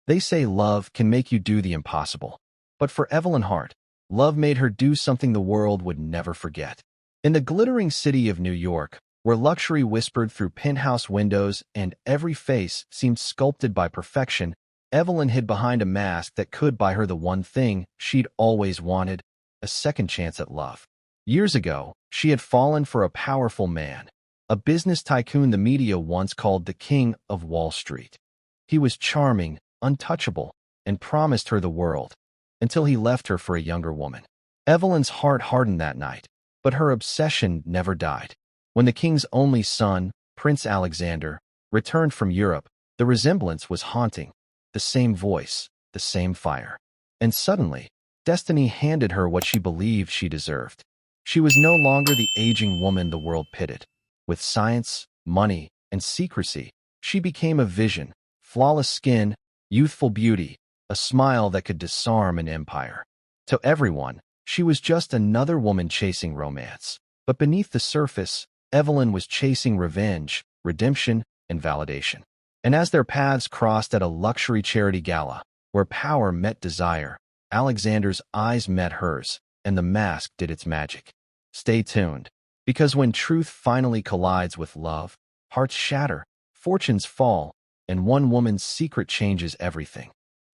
They say love can make you do the impossible. But for Evelyn Hart, love made her do something the world would never forget. In the glittering city of New York, where luxury whispered through penthouse windows and every face seemed sculpted by perfection, Evelyn hid behind a mask that could buy her the one thing she'd always wanted, a second chance at love. Years ago, she had fallen for a powerful man, a business tycoon the media once called the King of Wall Street. He was charming, untouchable, and promised her the world, until he left her for a younger woman. Evelyn's heart hardened that night, but her obsession never died. When the king's only son, Prince Alexander, returned from Europe, the resemblance was haunting. The same voice, the same fire. And suddenly, destiny handed her what she believed she deserved. She was no longer the aging woman the world pitied. With science, money, and secrecy, she became a vision: flawless skin, youthful beauty, a smile that could disarm an empire. To everyone, she was just another woman chasing romance. But beneath the surface, Evelyn was chasing revenge, redemption, and validation. And as their paths crossed at a luxury charity gala, where power met desire, Alexander's eyes met hers, and the mask did its magic. Stay tuned, because when truth finally collides with love, hearts shatter, fortunes fall, and one woman's secret changes everything.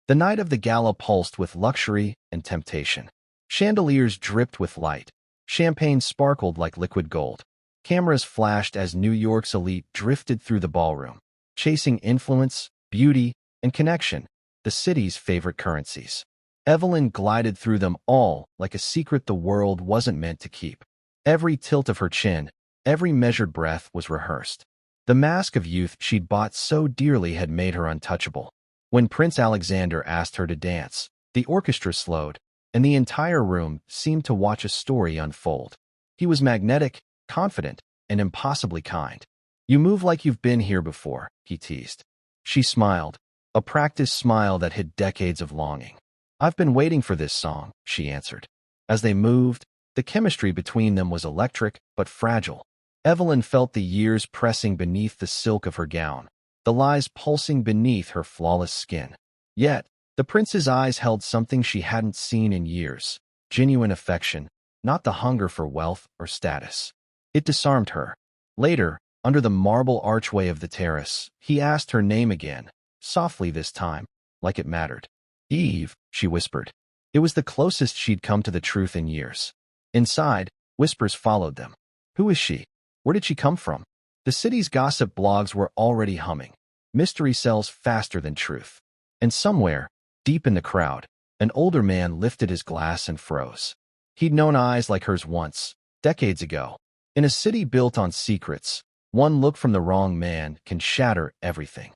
The night of the gala pulsed with luxury and temptation. Chandeliers dripped with light. Champagne sparkled like liquid gold. Cameras flashed as New York's elite drifted through the ballroom, chasing influence, beauty, and connection, the city's favorite currencies. Evelyn glided through them all like a secret the world wasn't meant to keep. Every tilt of her chin, every measured breath was rehearsed. The mask of youth she'd bought so dearly had made her untouchable. When Prince Alexander asked her to dance, the orchestra slowed, and the entire room seemed to watch a story unfold. He was magnetic, confident, and impossibly kind. "You move like you've been here before," he teased. She smiled, a practiced smile that hid decades of longing. "I've been waiting for this song," she answered. As they moved, the chemistry between them was electric but fragile. Evelyn felt the years pressing beneath the silk of her gown, the lies pulsing beneath her flawless skin. Yet, the prince's eyes held something she hadn't seen in years: genuine affection, not the hunger for wealth or status. It disarmed her. Later, under the marble archway of the terrace, he asked her name again, softly this time, like it mattered. "Eve," she whispered. It was the closest she'd come to the truth in years. Inside, whispers followed them. Who is she? Where did she come from? The city's gossip blogs were already humming. Mystery sells faster than truth. And somewhere, deep in the crowd, an older man lifted his glass and froze. He'd known eyes like hers once, decades ago. In a city built on secrets, one look from the wrong man can shatter everything.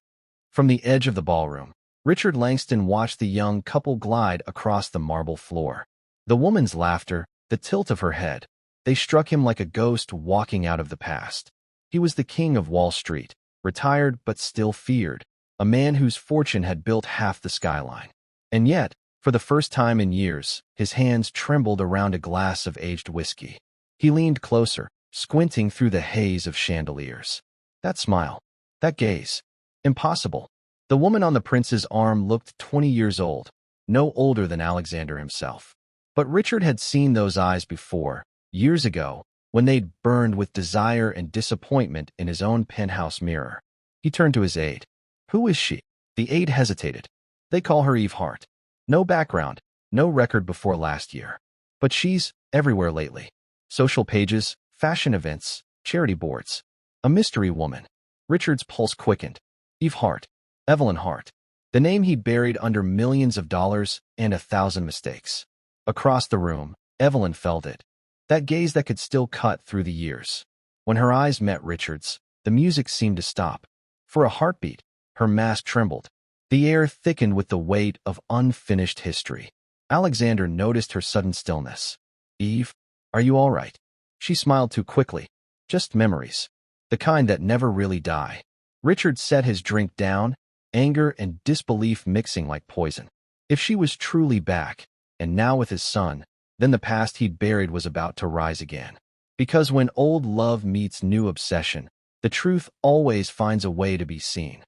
From the edge of the ballroom, Richard Langston watched the young couple glide across the marble floor. The woman's laughter, the tilt of her head, they struck him like a ghost walking out of the past. He was the king of Wall Street, retired but still feared, a man whose fortune had built half the skyline. And yet, for the first time in years, his hands trembled around a glass of aged whiskey. He leaned closer, squinting through the haze of chandeliers. That smile, that gaze. Impossible. The woman on the prince's arm looked 20 years old, no older than Alexander himself. But Richard had seen those eyes before, years ago, when they'd burned with desire and disappointment in his own penthouse mirror. He turned to his aide. "Who is she?" The aide hesitated. "They call her Eve Hart. No background, no record before last year. But she's everywhere lately. Social pages, fashion events, charity boards. A mystery woman." Richard's pulse quickened. Eve Hart. Evelyn Hart. The name he'd buried under millions of dollars and 1,000 mistakes. Across the room, Evelyn felt it. That gaze that could still cut through the years. When her eyes met Richard's, the music seemed to stop. For a heartbeat, her mask trembled. The air thickened with the weight of unfinished history. Alexander noticed her sudden stillness. "Eve, are you all right?" She smiled too quickly. "Just memories. The kind that never really die." Richard set his drink down, anger and disbelief mixing like poison. If she was truly back, and now with his son, then the past he'd buried was about to rise again. Because when old love meets new obsession, the truth always finds a way to be seen.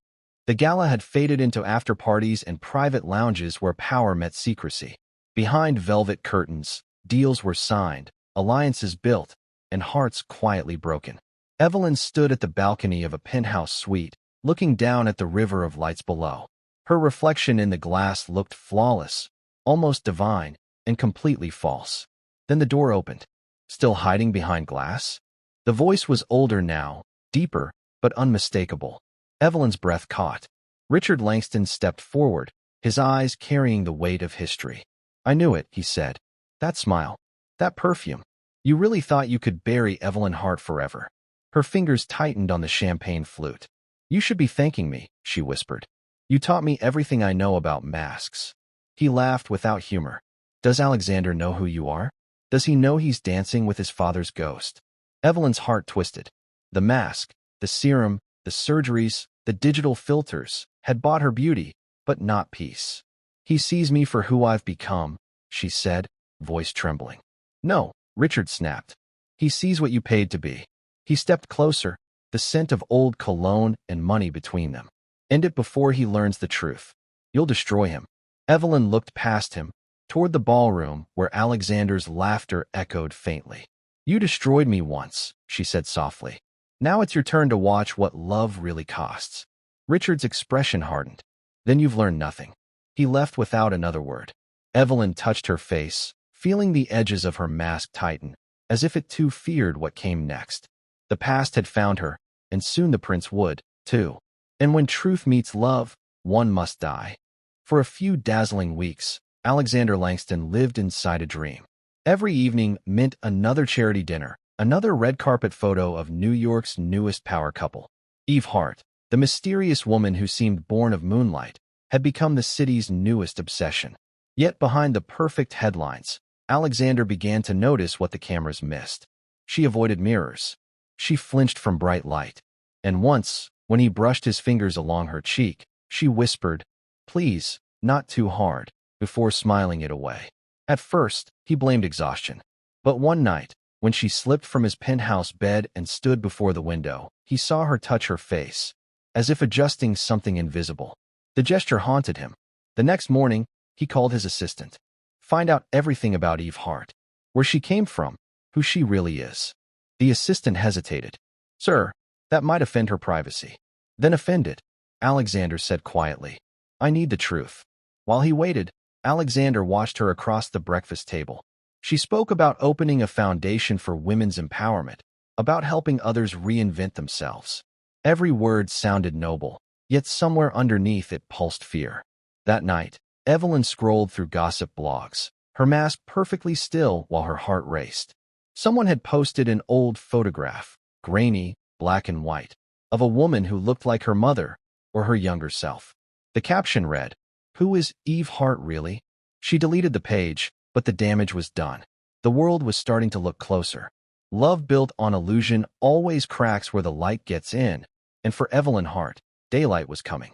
The gala had faded into after-parties and private lounges where power met secrecy. Behind velvet curtains, deals were signed, alliances built, and hearts quietly broken. Evelyn stood at the balcony of a penthouse suite, looking down at the river of lights below. Her reflection in the glass looked flawless, almost divine, and completely false. Then the door opened. Still hiding behind glass? The voice was older now, deeper, but unmistakable. Evelyn's breath caught. Richard Langston stepped forward, his eyes carrying the weight of history. "I knew it," he said. "That smile. That perfume. You really thought you could bury Evelyn Hart forever." Her fingers tightened on the champagne flute. "You should be thanking me," she whispered. "You taught me everything I know about masks." He laughed without humor. "Does Alexander know who you are? Does he know he's dancing with his father's ghost?" Evelyn's heart twisted. The mask, the serum, the surgeries, the digital filters had bought her beauty, but not peace. "He sees me for who I've become," she said, voice trembling. "No," Richard snapped. "He sees what you paid to be." He stepped closer, the scent of old cologne and money between them. "End it before he learns the truth. You'll destroy him." Evelyn looked past him, toward the ballroom where Alexander's laughter echoed faintly. "You destroyed me once," she said softly. "Now it's your turn to watch what love really costs." Richard's expression hardened. "Then you've learned nothing." He left without another word. Evelyn touched her face, feeling the edges of her mask tighten, as if it too feared what came next. The past had found her, and soon the prince would, too. And when truth meets love, one must die. For a few dazzling weeks, Alexander Langston lived inside a dream. Every evening meant another charity dinner, another red carpet photo of New York's newest power couple. Eve Hart, the mysterious woman who seemed born of moonlight, had become the city's newest obsession. Yet behind the perfect headlines, Alexander began to notice what the cameras missed. She avoided mirrors. She flinched from bright light. And once, when he brushed his fingers along her cheek, she whispered, "Please, not too hard," before smiling it away. At first, he blamed exhaustion. But one night, when she slipped from his penthouse bed and stood before the window, he saw her touch her face, as if adjusting something invisible. The gesture haunted him. The next morning, he called his assistant. "Find out everything about Eve Hart. Where she came from, who she really is." The assistant hesitated. "Sir, that might offend her privacy." "Then offend it," Alexander said quietly. "I need the truth." While he waited, Alexander watched her across the breakfast table. She spoke about opening a foundation for women's empowerment, about helping others reinvent themselves. Every word sounded noble, yet somewhere underneath it pulsed fear. That night, Evelyn scrolled through gossip blogs, her mask perfectly still while her heart raced. Someone had posted an old photograph, grainy, black and white, of a woman who looked like her mother or her younger self. The caption read, "Who is Eve Hart really?" She deleted the page, but the damage was done. The world was starting to look closer. Love built on illusion always cracks where the light gets in, and for Evelyn Hart, daylight was coming.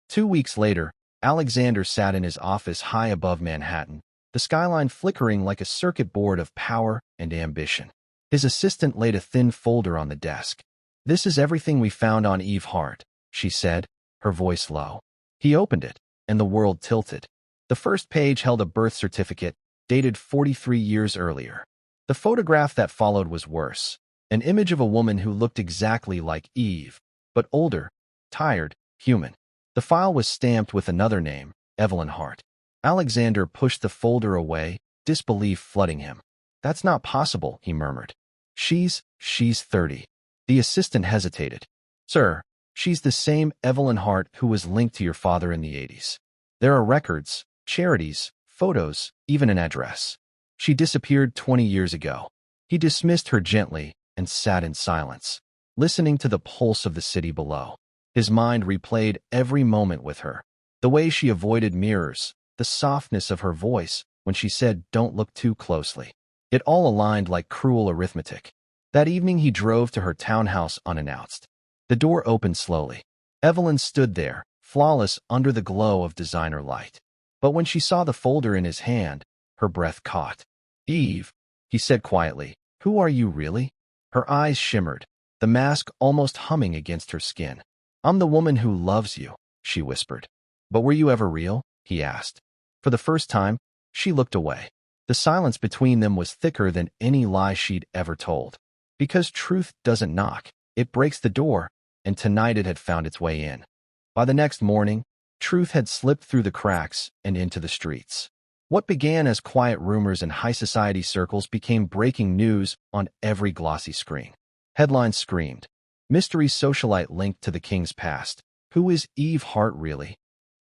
2 weeks later, Alexander sat in his office high above Manhattan, the skyline flickering like a circuit board of power and ambition. His assistant laid a thin folder on the desk. "This is everything we found on Eve Hart," she said, her voice low. He opened it, and the world tilted. The first page held a birth certificate, dated 43 years earlier. The photograph that followed was worse, an image of a woman who looked exactly like Eve, but older, tired, human. The file was stamped with another name, Evelyn Hart. Alexander pushed the folder away, disbelief flooding him. "That's not possible," he murmured. She's 30. The assistant hesitated. "Sir, she's the same Evelyn Hart who was linked to your father in the 80s. There are records, charities, photos, even an address. She disappeared 20 years ago." He dismissed her gently and sat in silence, listening to the pulse of the city below. His mind replayed every moment with her. The way she avoided mirrors, the softness of her voice when she said, "Don't look too closely." It all aligned like cruel arithmetic. That evening he drove to her townhouse unannounced. The door opened slowly. Evelyn stood there, flawless under the glow of designer light. But when she saw the folder in his hand, her breath caught. "Eve," he said quietly, "who are you really?" Her eyes shimmered, the mask almost humming against her skin. "I'm the woman who loves you," she whispered. But were you ever real? He asked. For the first time, she looked away. The silence between them was thicker than any lie she'd ever told. Because truth doesn't knock, it breaks the door, and tonight it had found its way in. By the next morning, truth had slipped through the cracks and into the streets. What began as quiet rumors in high society circles became breaking news on every glossy screen. Headlines screamed, "Mystery socialite linked to the king's past. Who is Eve Hart really?"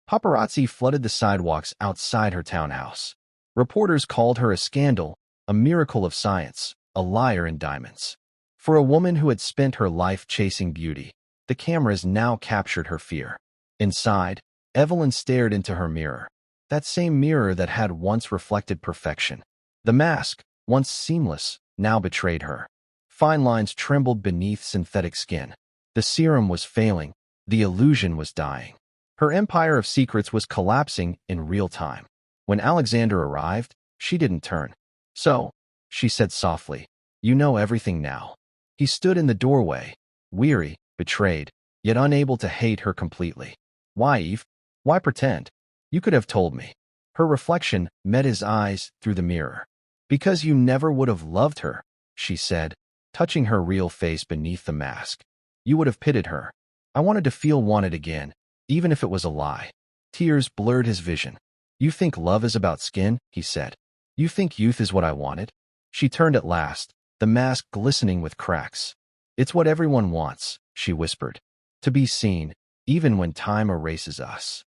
Paparazzi flooded the sidewalks outside her townhouse. Reporters called her a scandal, a miracle of science, a liar in diamonds. For a woman who had spent her life chasing beauty, the cameras now captured her fear. Inside, Evelyn stared into her mirror. That same mirror that had once reflected perfection. The mask, once seamless, now betrayed her. Fine lines trembled beneath synthetic skin. The serum was failing. The illusion was dying. Her empire of secrets was collapsing in real time. When Alexander arrived, she didn't turn. "So," she said softly, "you know everything now." He stood in the doorway, weary, betrayed, yet unable to hate her completely. "Why, Eve? Why pretend? You could have told me." Her reflection met his eyes through the mirror. "Because you never would have loved her," she said, touching her real face beneath the mask. "You would have pitied her. I wanted to feel wanted again, even if it was a lie." Tears blurred his vision. "You think love is about skin?" he said. "You think youth is what I wanted?" She turned at last, the mask glistening with cracks. "It's what everyone wants," she whispered. "To be seen, even when time erases us."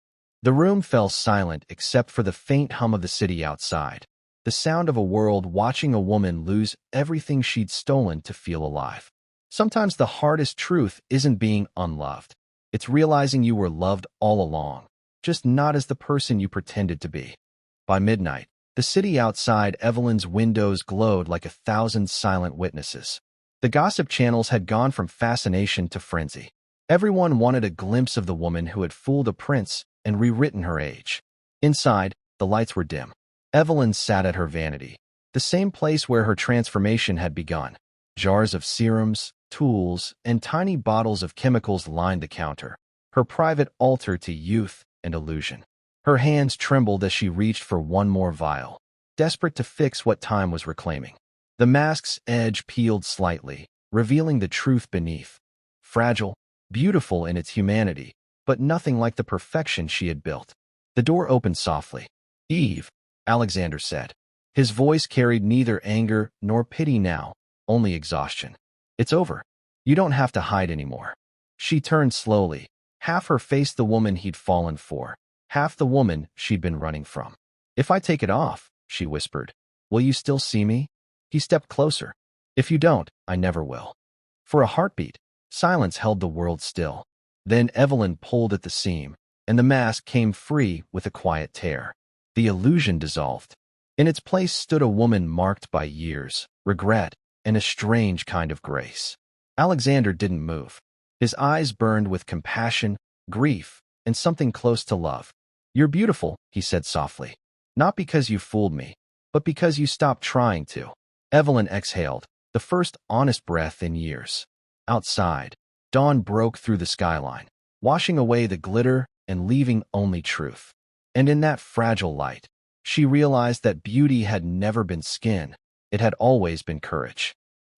The room fell silent except for the faint hum of the city outside, the sound of a world watching a woman lose everything she'd stolen to feel alive. Sometimes the hardest truth isn't being unloved. It's realizing you were loved all along, just not as the person you pretended to be. By midnight, the city outside Evelyn's windows glowed like 1,000 silent witnesses. The gossip channels had gone from fascination to frenzy. Everyone wanted a glimpse of the woman who had fooled a prince and rewritten her age. Inside, the lights were dim. Evelyn sat at her vanity, the same place where her transformation had begun. Jars of serums, tools, and tiny bottles of chemicals lined the counter, her private altar to youth and illusion. Her hands trembled as she reached for one more vial, desperate to fix what time was reclaiming. The mask's edge peeled slightly, revealing the truth beneath. Fragile, beautiful in its humanity, but nothing like the perfection she had built. The door opened softly. "Eve," Alexander said. His voice carried neither anger nor pity now, only exhaustion. "It's over. You don't have to hide anymore." She turned slowly, half her face the woman he'd fallen for, half the woman she'd been running from. "If I take it off," she whispered, "will you still see me?" He stepped closer. "If you don't, I never will." For a heartbeat, silence held the world still. Then Evelyn pulled at the seam, and the mask came free with a quiet tear. The illusion dissolved. In its place stood a woman marked by years, regret, and a strange kind of grace. Alexander didn't move. His eyes burned with compassion, grief, and something close to love. "You're beautiful," he said softly. "Not because you fooled me, but because you stopped trying to." Evelyn exhaled, the first honest breath in years. Outside, dawn broke through the skyline, washing away the glitter and leaving only truth. And in that fragile light, she realized that beauty had never been skin, it had always been courage.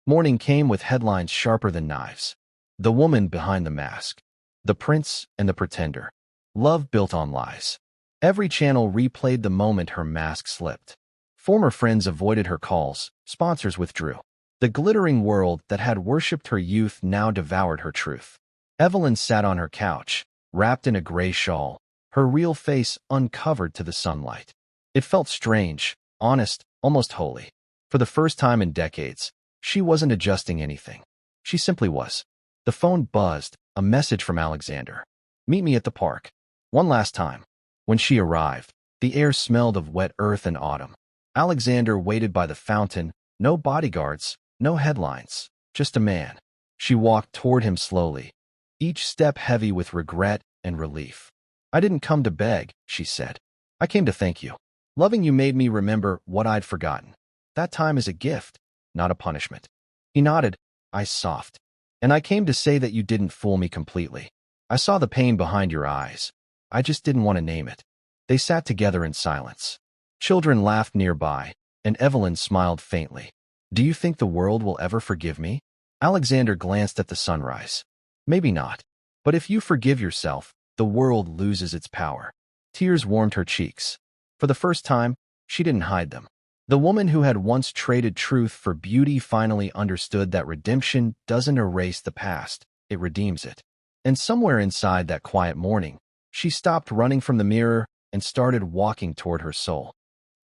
Morning came with headlines sharper than knives. The woman behind the mask. The prince and the pretender. Love built on lies. Every channel replayed the moment her mask slipped. Former friends avoided her calls, sponsors withdrew. The glittering world that had worshipped her youth now devoured her truth. Evelyn sat on her couch, wrapped in a gray shawl, her real face uncovered to the sunlight. It felt strange, honest, almost holy. For the first time in decades, she wasn't adjusting anything. She simply was. The phone buzzed, a message from Alexander. "Meet me at the park." One last time. When she arrived, the air smelled of wet earth and autumn. Alexander waited by the fountain, no bodyguards, no headlines, just a man. She walked toward him slowly, each step heavy with regret and relief. "I didn't come to beg," she said. "I came to thank you. Loving you made me remember what I'd forgotten. That time is a gift, not a punishment." He nodded, eyes soft. "And I came to say that you didn't fool me completely. I saw the pain behind your eyes, I just didn't want to name it. They sat together in silence. Children laughed nearby, and Evelyn smiled faintly. Do you think the world will ever forgive me? Alexander glanced at the sunrise. Maybe not. But if you forgive yourself, the world loses its power. Tears warmed her cheeks. For the first time, she didn't hide them. The woman who had once traded truth for beauty finally understood that redemption doesn't erase the past, it redeems it. And somewhere inside that quiet morning, she stopped running from the mirror and started walking toward her soul.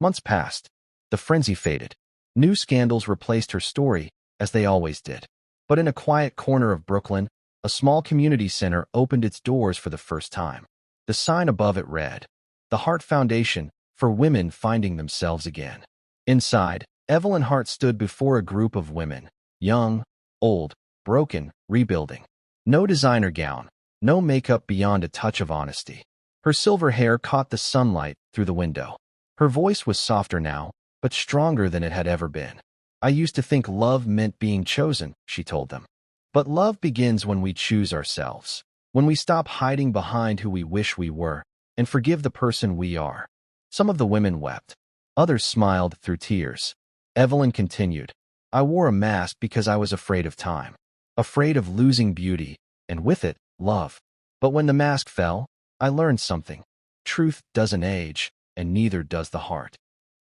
Months passed. The frenzy faded. New scandals replaced her story, as they always did. But in a quiet corner of Brooklyn, a small community center opened its doors for the first time. The sign above it read, "The Hart Foundation for Women Finding Themselves Again." Inside, Evelyn Hart stood before a group of women, young, old, broken, rebuilding. No designer gown, no makeup beyond a touch of honesty. Her silver hair caught the sunlight through the window. Her voice was softer now, but stronger than it had ever been. I used to think love meant being chosen, she told them. But love begins when we choose ourselves, when we stop hiding behind who we wish we were, and forgive the person we are. Some of the women wept. Others smiled through tears. Evelyn continued, I wore a mask because I was afraid of time, afraid of losing beauty, and with it, love. But when the mask fell, I learned something. Truth doesn't age, and neither does the heart.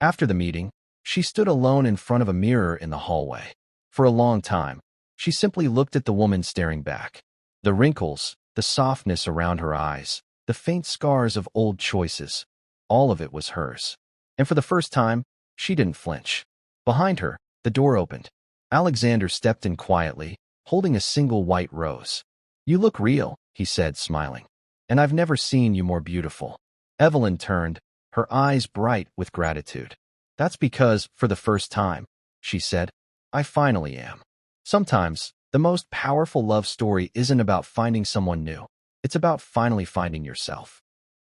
After the meeting, she stood alone in front of a mirror in the hallway. For a long time, she simply looked at the woman staring back. The wrinkles, the softness around her eyes, the faint scars of old choices, all of it was hers. And for the first time, she didn't flinch. Behind her, the door opened. Alexander stepped in quietly, holding a single white rose. You look real, he said, smiling. And I've never seen you more beautiful. Evelyn turned, her eyes bright with gratitude. That's because, for the first time, she said, I finally am. Sometimes, the most powerful love story isn't about finding someone new. It's about finally finding yourself.